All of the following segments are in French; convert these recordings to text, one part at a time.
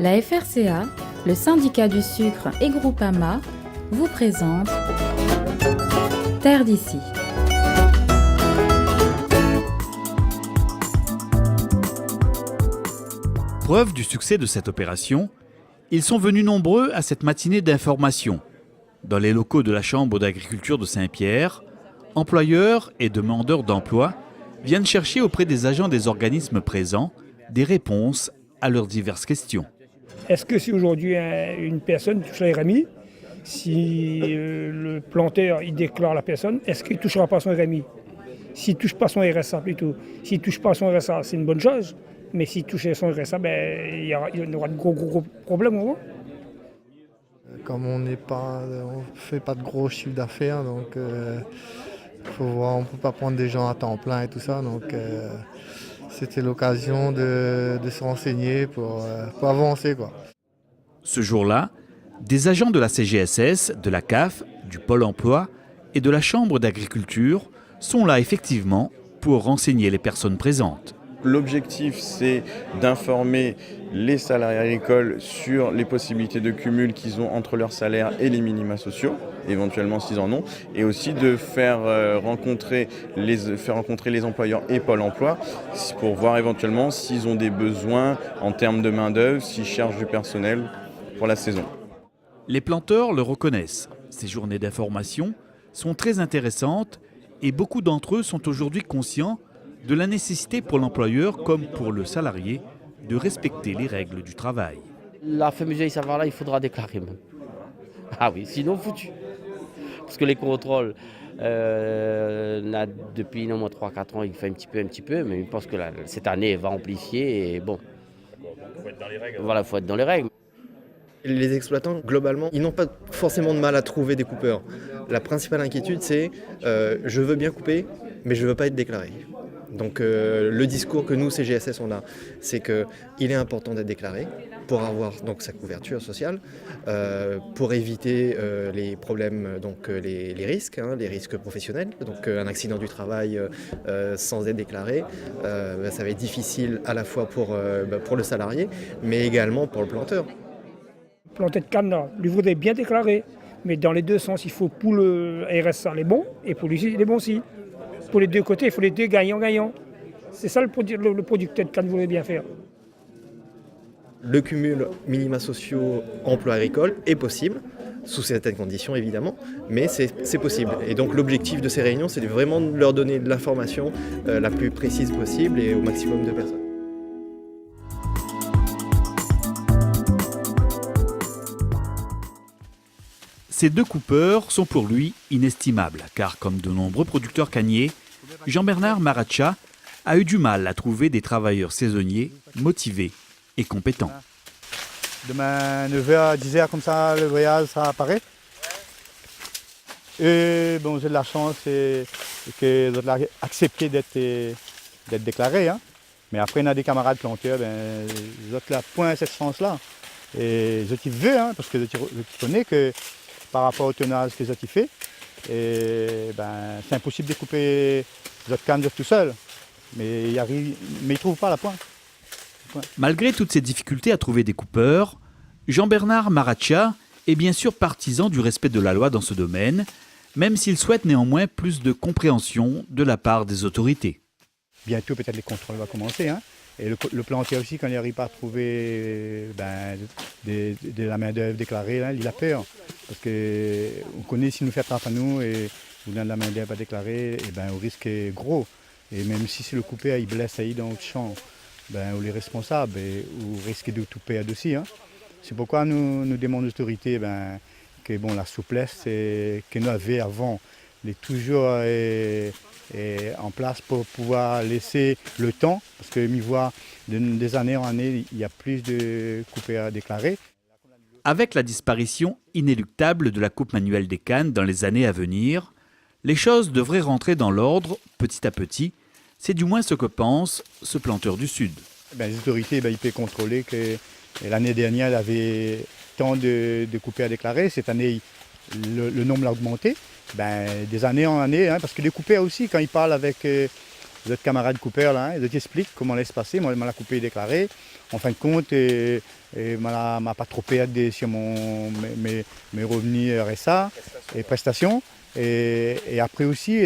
La FRCA, le syndicat du sucre et Groupama vous présente Terre d'ici. Preuve du succès de cette opération, ils sont venus nombreux à cette matinée d'information. Dans les locaux de la Chambre d'agriculture de Saint-Pierre, employeurs et demandeurs d'emploi viennent chercher auprès des agents des organismes présents des réponses à leurs diverses questions. Est-ce que si aujourd'hui une personne touche la RMI, si le planteur il déclare la personne, est-ce qu'il ne touchera pas son RMI? S'il ne touche pas son RSA plutôt. S'il ne touche pas son RSA, c'est une bonne chose. Mais s'il touche son RSA, il y aura de gros problèmes au moins. Comme on ne fait pas de gros chiffre d'affaires, donc faut voir, on ne peut pas prendre des gens à temps plein et tout ça. Donc c'était l'occasion de se renseigner pour avancer, quoi. Ce jour-là, des agents de la CGSS, de la CAF, du Pôle emploi et de la Chambre d'agriculture sont là effectivement pour renseigner les personnes présentes. L'objectif, c'est d'informer les salariés agricoles sur les possibilités de cumul qu'ils ont entre leur salaire et les minima sociaux, éventuellement s'ils en ont, et aussi de faire rencontrer les employeurs et Pôle emploi pour voir éventuellement s'ils ont des besoins en termes de main-d'œuvre, s'ils cherchent du personnel pour la saison. Les planteurs le reconnaissent. Ces journées d'information sont très intéressantes et beaucoup d'entre eux sont aujourd'hui conscients de la nécessité pour l'employeur comme pour le salarié de respecter les règles du travail. La fameuse savoir-là, il faudra déclarer même. Ah oui, sinon foutu. Parce que les contrôles, depuis au moins 3-4 ans, il fait un petit peu, mais je pense que cette année, elle va amplifier et bon. Faut être dans les règles. Voilà, il faut être dans les règles. Les exploitants, globalement, ils n'ont pas forcément de mal à trouver des coupeurs. La principale inquiétude, c'est je veux bien couper, mais je ne veux pas être déclaré. Donc le discours que nous, CGSS, on a, c'est qu'il est important d'être déclaré pour avoir donc, sa couverture sociale, pour éviter les problèmes, donc les risques, les risques professionnels. Donc un accident du travail sans être déclaré, ça va être difficile à la fois pour le salarié, mais également pour le planteur. Le planter de canne, là, lui voudrait bien déclarer, mais dans les deux sens, il faut pour le RSA les bons et pour lui les bons aussi. Pour les deux côtés, il faut les deux gagnants-gagnants. C'est ça le producteur de canne voulait bien faire. Le cumul minima sociaux emploi agricole est possible, sous certaines conditions évidemment, mais c'est possible. Et donc l'objectif de ces réunions, c'est vraiment de leur donner de l'information la plus précise possible et au maximum de personnes. Ces deux coupeurs sont pour lui inestimables, car comme de nombreux producteurs canniers, Jean-Bernard Maracha a eu du mal à trouver des travailleurs saisonniers motivés et compétents. Demain, 9h à 10h, comme ça, le voyage, ça apparaît. Et bon, j'ai de la chance que les autres ont accepté d'être déclarés. Hein. Mais après, on a des camarades planteurs, les autres point cette chance-là. Et je veux, hein, parce que je connais que par rapport au tonnage que j'ai fait, c'est impossible de couper les autres cannes tout seul. Mais ils ne trouvent pas la pointe. Malgré toutes ces difficultés à trouver des coupeurs, Jean-Bernard Maracha est bien sûr partisan du respect de la loi dans ce domaine, même s'il souhaite néanmoins plus de compréhension de la part des autorités. Bientôt, peut-être les contrôles vont commencer. Hein. Et le planteur aussi, quand il n'arrive pas à trouver de la main-d'œuvre déclarée, là, il a peur. Parce qu'on connaît s'il nous fait attraper à nous et on donne la main-d'œuvre à déclarer, le risque est gros. Et même si c'est le coupé, il blesse dans le champ, on est responsable et on risque de tout perdre aussi. Hein. C'est pourquoi nous demandons aux autorités que la souplesse que nous avions avant est toujours en place pour pouvoir laisser le temps, parce que m'y voit des années en année, il y a plus de coupés à déclarer. Avec la disparition inéluctable de la coupe manuelle des cannes dans les années à venir, les choses devraient rentrer dans l'ordre petit à petit. C'est du moins ce que pense ce planteur du Sud. Les autorités, ils peuvent contrôler que l'année dernière, il y avait tant de coupés à déclarer. Cette année, le nombre a augmenté. Des années en année, hein, parce que les coupés aussi, quand ils parlent avec les autres camarades coupeurs, là, hein, ils t'expliquent comment laisse passer. Moi, je m'en ai coupé et déclaré. En fin de compte, et m'a pas trop perdu sur mes revenus RSA et prestations. Et après aussi,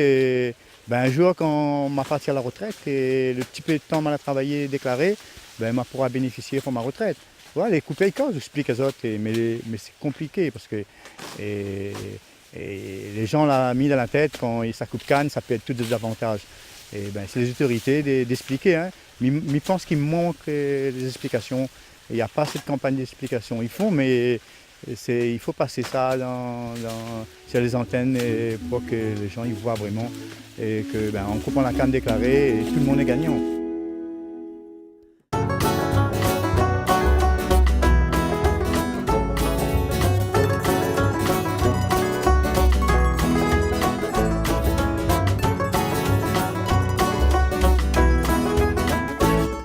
un jour, quand on m'a parti à la retraite, et le petit peu de temps qu'on a travaillé et déclaré, m'a pourra bénéficier pour ma retraite. Voilà, les coupés, quand j'explique aux autres, mais c'est compliqué parce que et les gens l'ont mis dans la tête, quand ça coupe canne, ça peut être tous des avantages. Et c'est les autorités d'expliquer. Hein. Mais je pense qu'il manque des explications. Il n'y a pas cette campagne d'explication. Ils font, mais il faut passer ça sur les antennes pour que les gens y voient vraiment et qu'on comprend la canne déclarée et tout le monde est gagnant.